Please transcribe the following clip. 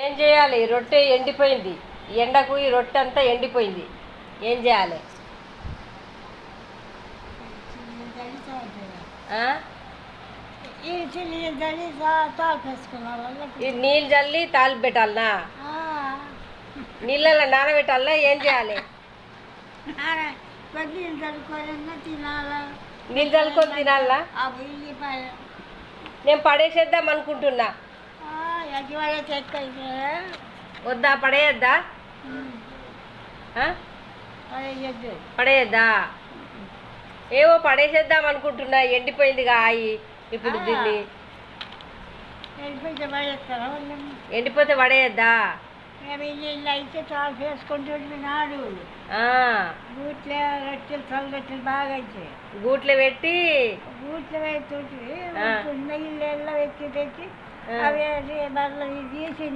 ఏం చేయాలి? రొట్టె ఎండిపోయింది, ఎండకు ఈ రొట్టె అంతా ఎండిపోయింది, ఏం చేయాలి? ఈ నీళ్ళు చల్లి తాలింపు పెట్టాలనా? నీళ్ళలో నానబెట్టాలనా? ఏం చేయాలి? నీళ్ళు చల్లుకొని తినాలా? నేను పడేసేద్దాం అనుకుంటున్నా. వద్దా? పడేయద్దా? పడేయద్దా? ఏవో పడేసేద్దాం అనుకుంటున్నా, ఎండిపోయిందిగా ఆయి. ఇప్పుడు దీన్ని ఎండిపోతే పడేయద్దా? అయితే చాలా చేసుకుంటుంది నాడు గూట్లో రొట్టెలు చల్ల రొట్టెలు బాగా అయితే గూట్లో పెట్టి పెడుతుంటే నీళ్ళు పెట్టి అవి బర్రెలు తీసి